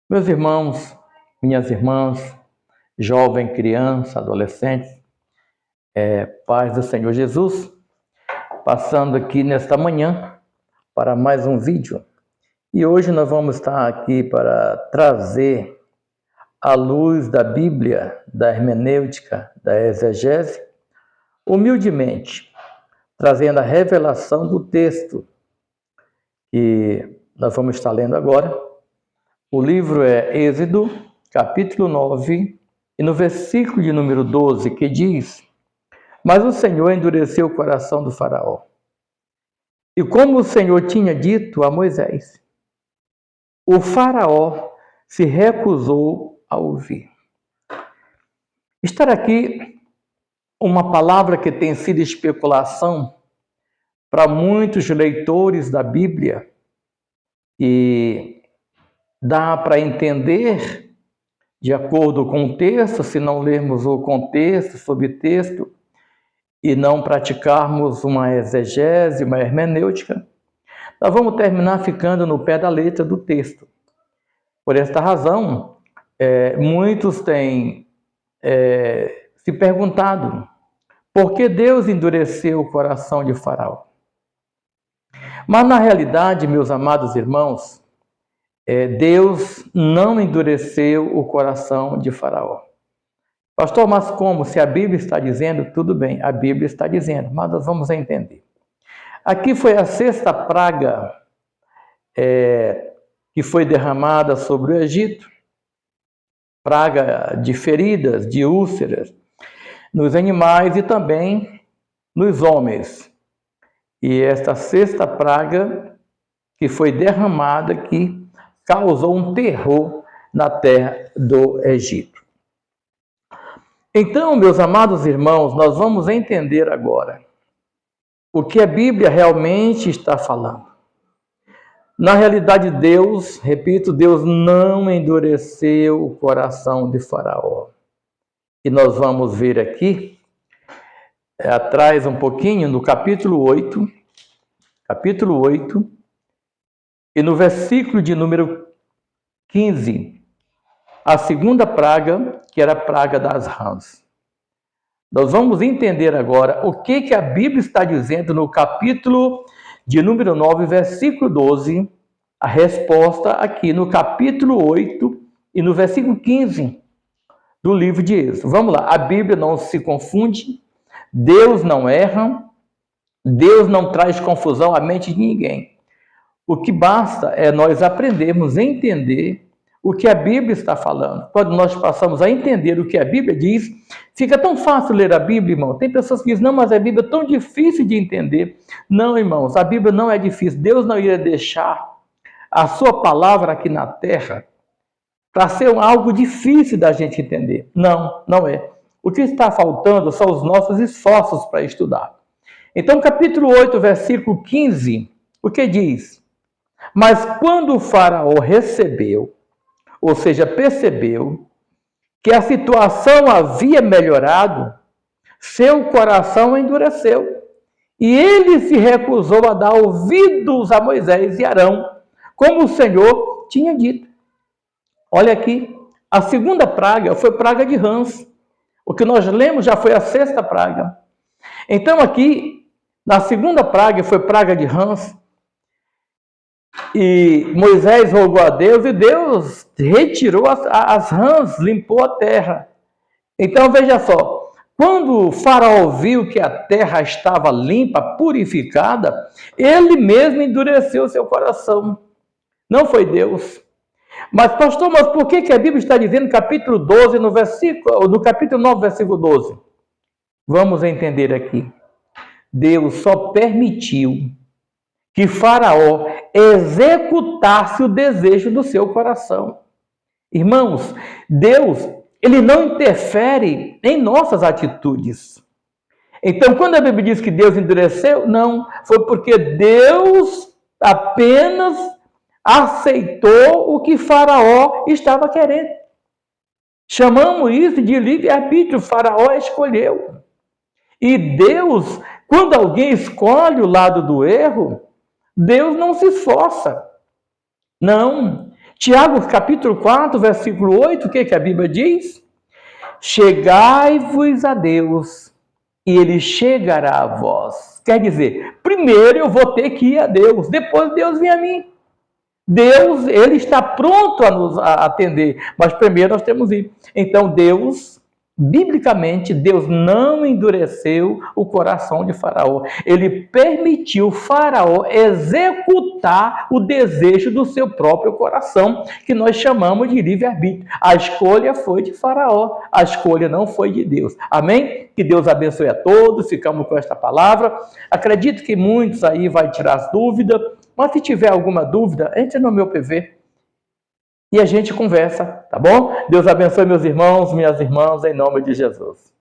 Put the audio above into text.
Meus irmãos, minhas irmãs, jovem, criança, adolescentes, paz do Senhor Jesus, passando aqui nesta manhã para mais um vídeo. E hoje nós vamos estar aqui para trazer à luz da Bíblia, da hermenêutica, da exegese, humildemente, trazendo a revelação do texto que nós vamos estar lendo agora. O livro é Êxodo, capítulo 9, e no versículo de número 12, que diz: Mas o Senhor endureceu o coração do faraó. E como o Senhor tinha dito a Moisés, o faraó se recusou a ouvir. Está aqui uma palavra que tem sido especulação para muitos leitores da Bíblia, e dá para entender, de acordo com o texto, se não lermos o contexto, subtexto, e não praticarmos uma exegese, uma hermenêutica, nós vamos terminar ficando no pé da letra do texto. Por esta razão, muitos têm se perguntado por que Deus endureceu o coração de Faraó. Mas, na realidade, meus amados irmãos, Deus não endureceu o coração de Faraó. Pastor, mas como? Se a Bíblia está dizendo, tudo bem, a Bíblia está dizendo, mas nós vamos entender. Aqui foi a sexta praga que foi derramada sobre o Egito, praga de feridas, de úlceras, nos animais e também nos homens. E esta sexta praga que foi derramada aqui causou um terror na terra do Egito. Então, meus amados irmãos, nós vamos entender agora o que a Bíblia realmente está falando. Na realidade, Deus, repito, Deus não endureceu o coração de Faraó. E nós vamos ver aqui, atrás um pouquinho, no capítulo 8, e no versículo de número 15, a segunda praga, que era a praga das rãs. Nós vamos entender agora o que a Bíblia está dizendo no capítulo de número 9, versículo 12, a resposta aqui no capítulo 8 e no versículo 15 do livro de Êxodo. Vamos lá, a Bíblia não se confunde, Deus não erra, Deus não traz confusão à mente de ninguém. O que basta é nós aprendermos a entender o que a Bíblia está falando. Quando nós passamos a entender o que a Bíblia diz, fica tão fácil ler a Bíblia, irmão. Tem pessoas que dizem, não, mas a Bíblia é tão difícil de entender. Não, irmãos, a Bíblia não é difícil. Deus não ia deixar a sua palavra aqui na terra para ser algo difícil da gente entender. Não, não é. O que está faltando são os nossos esforços para estudar. Então, capítulo 8, versículo 15, o que diz? Mas quando o faraó recebeu, ou seja, percebeu que a situação havia melhorado, seu coração endureceu. E ele se recusou a dar ouvidos a Moisés e Arão, como o Senhor tinha dito. Olha aqui, a segunda praga foi praga de rãs. O que nós lemos já foi a sexta praga. Então aqui, na segunda praga foi praga de rãs, e Moisés rogou a Deus e Deus retirou as rãs, limpou a terra. Então veja só, quando o faraó viu que a terra estava limpa, purificada, ele mesmo endureceu seu coração. Não foi Deus. Mas pastor, mas por que a Bíblia está dizendo no capítulo 12, no capítulo 9, versículo 12? Vamos entender aqui. Deus só permitiu que Faraó executasse o desejo do seu coração. Irmãos, Deus, ele não interfere em nossas atitudes. Então, quando a Bíblia diz que Deus endureceu, não, foi porque Deus apenas aceitou o que Faraó estava querendo. Chamamos isso de livre-arbítrio, Faraó escolheu. E Deus, quando alguém escolhe o lado do erro, Deus não se esforça. Não. Tiago, capítulo 4, versículo 8, o que a Bíblia diz? Chegai-vos a Deus, e Ele chegará a vós. Quer dizer, primeiro eu vou ter que ir a Deus, depois Deus vem a mim. Deus, Ele está pronto a nos atender, mas primeiro nós temos que ir. Então Deus, biblicamente, Deus não endureceu o coração de Faraó. Ele permitiu Faraó executar o desejo do seu próprio coração, que nós chamamos de livre-arbítrio. A escolha foi de Faraó, a escolha não foi de Deus. Amém? Que Deus abençoe a todos, ficamos com esta palavra. Acredito que muitos aí vão tirar as dúvidas, mas se tiver alguma dúvida, entre no meu PV e a gente conversa, tá bom? Deus abençoe meus irmãos, minhas irmãs, em nome de Jesus.